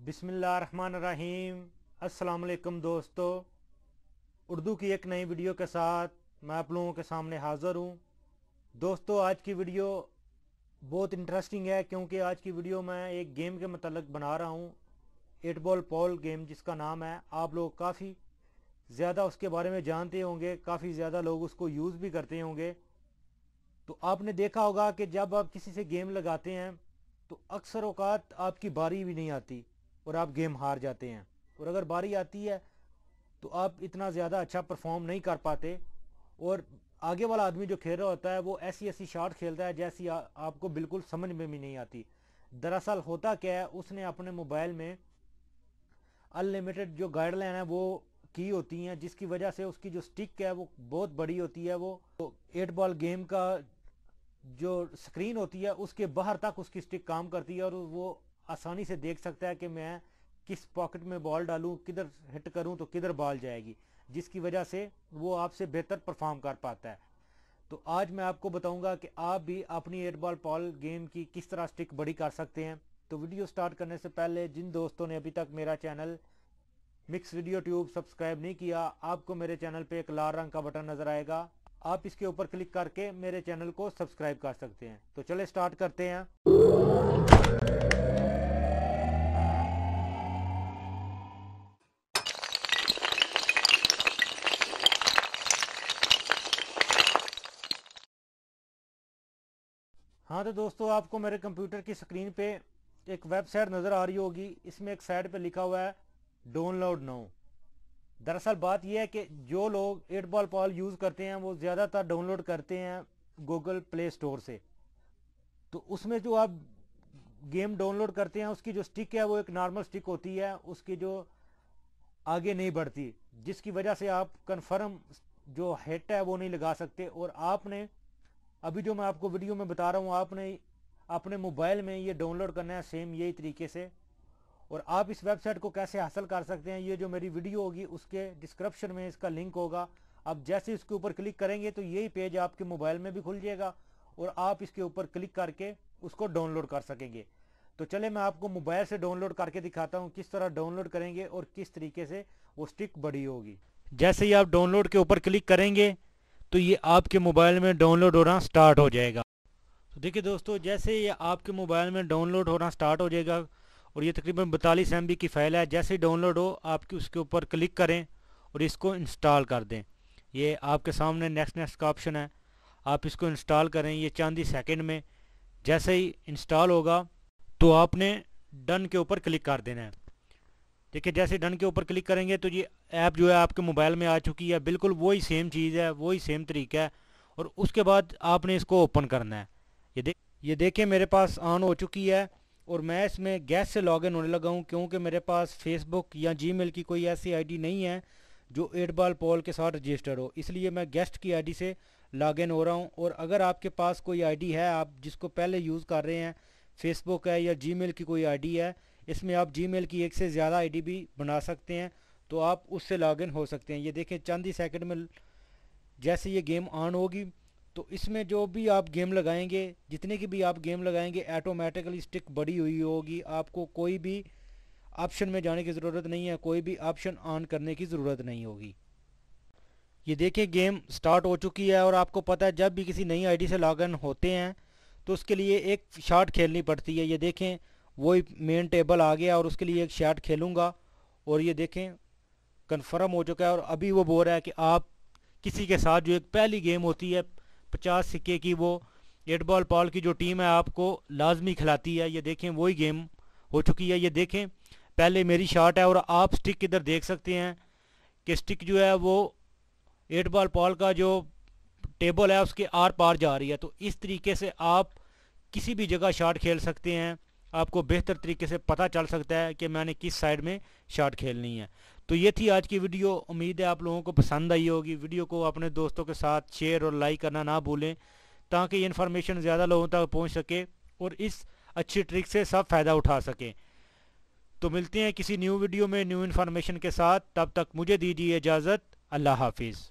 बिस्मिल्लाहिर्रहमानिर्रहीम। अस्सलाम वालेकुम दोस्तों, उर्दू की एक नई वीडियो के साथ मैं आप लोगों के सामने हाज़िर हूँ। दोस्तों, आज की वीडियो बहुत इंटरेस्टिंग है क्योंकि आज की वीडियो मैं एक गेम के मतलब बना रहा हूँ, 8 बॉल पॉल गेम जिसका नाम है। आप लोग काफ़ी ज़्यादा उसके बारे में जानते होंगे, काफ़ी ज़्यादा लोग उसको यूज़ भी करते होंगे। तो आपने देखा होगा कि जब आप किसी से गेम लगाते हैं तो अक्सर औकात आपकी बारी भी नहीं आती और आप गेम हार जाते हैं, और अगर बारी आती है तो आप इतना ज़्यादा अच्छा परफॉर्म नहीं कर पाते, और आगे वाला आदमी जो खेल रहा होता है वो ऐसी ऐसी शॉट खेलता है जैसी आपको बिल्कुल समझ में भी नहीं आती। दरअसल होता क्या है, उसने अपने मोबाइल में अनलिमिटेड जो गाइडलाइन है वो की होती हैं, जिसकी वजह से उसकी जो स्टिक है वो बहुत बड़ी होती है। वो 8 बॉल गेम का जो स्क्रीन होती है उसके बाहर तक उसकी स्टिक काम करती है, और वो आसानी से देख सकता है कि मैं किस पॉकेट में बॉल डालूं, किधर हिट करूं तो किधर बॉल जाएगी, जिसकी वजह से वो आपसे बेहतर परफॉर्म कर पाता है। तो आज मैं आपको बताऊंगा कि आप भी अपनी 8 बॉल पॉल गेम की किस तरह स्टिक बड़ी कर सकते हैं। तो वीडियो स्टार्ट करने से पहले जिन दोस्तों ने अभी तक मेरा channel mix video tube subscribe नहीं किया, आपको मेरे चैनल पे एक लाल रंग का बटन नजर आएगा, आप इसके ऊपर क्लिक करके मेरे चैनल को सब्सक्राइब कर सकते हैं। तो चले स्टार्ट करते हैं। हाँ तो दोस्तों, आपको मेरे कंप्यूटर की स्क्रीन पे एक वेबसाइट नज़र आ रही होगी। इसमें एक साइड पे लिखा हुआ है डाउनलोड नाउ। दरअसल बात यह है कि जो लोग 8 बॉल पॉल यूज़ करते हैं वो ज़्यादातर डाउनलोड करते हैं गूगल प्ले स्टोर से। तो उसमें जो आप गेम डाउनलोड करते हैं उसकी जो स्टिक है वो एक नॉर्मल स्टिक होती है, उसकी जो आगे नहीं बढ़ती, जिसकी वजह से आप कन्फर्म जो हिट है वो नहीं लगा सकते। और आपने अभी जो मैं आपको वीडियो में बता रहा हूँ, आपने अपने मोबाइल में ये डाउनलोड करना है सेम यही तरीके से। और आप इस वेबसाइट को कैसे हासिल कर सकते हैं, ये जो मेरी वीडियो होगी उसके डिस्क्रिप्शन में इसका लिंक होगा। आप जैसे इसके ऊपर क्लिक करेंगे तो यही पेज आपके मोबाइल में भी खुल जाएगा और आप इसके ऊपर क्लिक करके उसको डाउनलोड कर सकेंगे। तो चले मैं आपको मोबाइल से डाउनलोड करके दिखाता हूँ किस तरह डाउनलोड करेंगे और किस तरीके से वो स्टिक बड़ी होगी। जैसे ही आप डाउनलोड के ऊपर क्लिक करेंगे तो ये आपके मोबाइल में डाउनलोड होना स्टार्ट हो जाएगा। तो देखिए दोस्तों, जैसे ये आपके मोबाइल में डाउनलोड होना स्टार्ट हो जाएगा, और ये तकरीबन 42 MB की फ़ाइल है। जैसे ही डाउनलोड हो आपकी उसके ऊपर क्लिक करें और इसको इंस्टॉल कर दें। ये आपके सामने नेक्स्ट नेक्स्ट का ऑप्शन है, आप इसको इंस्टॉल करें। ये चंद ही सेकंड में जैसे ही इंस्टॉल होगा तो आपने डन के ऊपर क्लिक कर देना है। देखिए जैसे डन के ऊपर क्लिक करेंगे तो ये ऐप जो है आपके मोबाइल में आ चुकी है। बिल्कुल वही सेम चीज़ है, वही सेम तरीका है। और उसके बाद आपने इसको ओपन करना है। ये देखें मेरे पास ऑन हो चुकी है, और मैं इसमें गेस्ट से लॉगिन होने लगा हूँ क्योंकि मेरे पास फेसबुक या जीमेल की कोई ऐसी आईडी नहीं है जो 8 बॉल पॉल के साथ रजिस्टर हो, इसलिए मैं गेस्ट की आईडी से लॉगिन हो रहा हूँ। और अगर आपके पास कोई आईडी है, आप जिसको पहले यूज़ कर रहे हैं, फेसबुक है या जीमेल की कोई आईडी है, इसमें आप जीमेल की एक से ज़्यादा आईडी भी बना सकते हैं, तो आप उससे लॉगिन हो सकते हैं। ये देखें चंद ही सेकंड में जैसे ये गेम ऑन होगी तो इसमें जो भी आप गेम लगाएंगे, जितने की भी आप गेम लगाएंगे, ऑटोमेटिकली स्टिक बड़ी हुई होगी। आपको कोई भी ऑप्शन में जाने की ज़रूरत नहीं है, कोई भी ऑप्शन ऑन करने की ज़रूरत नहीं होगी। ये देखिए गेम स्टार्ट हो चुकी है, और आपको पता है जब भी किसी नई आईडी से लॉगिन होते हैं तो उसके लिए एक शॉट खेलनी पड़ती है। ये देखें वही मेन टेबल आ गया और उसके लिए एक शॉट खेलूँगा, और ये देखें कन्फर्म हो चुका है। और अभी वो बोल रहा है कि आप किसी के साथ जो एक पहली गेम होती है 50 सिक्के की, वो 8 बॉल पॉल की जो टीम है आपको लाजमी खिलाती है। ये देखें वही गेम हो चुकी है। ये देखें पहले मेरी शॉट है, और आप स्टिक इधर देख सकते हैं कि स्टिक जो है वो 8 बॉल पॉल का जो टेबल है उसके आर पार जा रही है। तो इस तरीके से आप किसी भी जगह शॉट खेल सकते हैं, आपको बेहतर तरीके से पता चल सकता है कि मैंने किस साइड में शॉट खेलनी है। तो ये थी आज की वीडियो, उम्मीद है आप लोगों को पसंद आई होगी। वीडियो को अपने दोस्तों के साथ शेयर और लाइक करना ना भूलें, ताकि ये इन्फॉर्मेशन ज़्यादा लोगों तक पहुंच सके और इस अच्छी ट्रिक से सब फ़ायदा उठा सकें। तो मिलते हैं किसी न्यू वीडियो में न्यू इन्फॉर्मेशन के साथ, तब तक मुझे दीजिए इजाज़त। अल्लाह हाफिज़।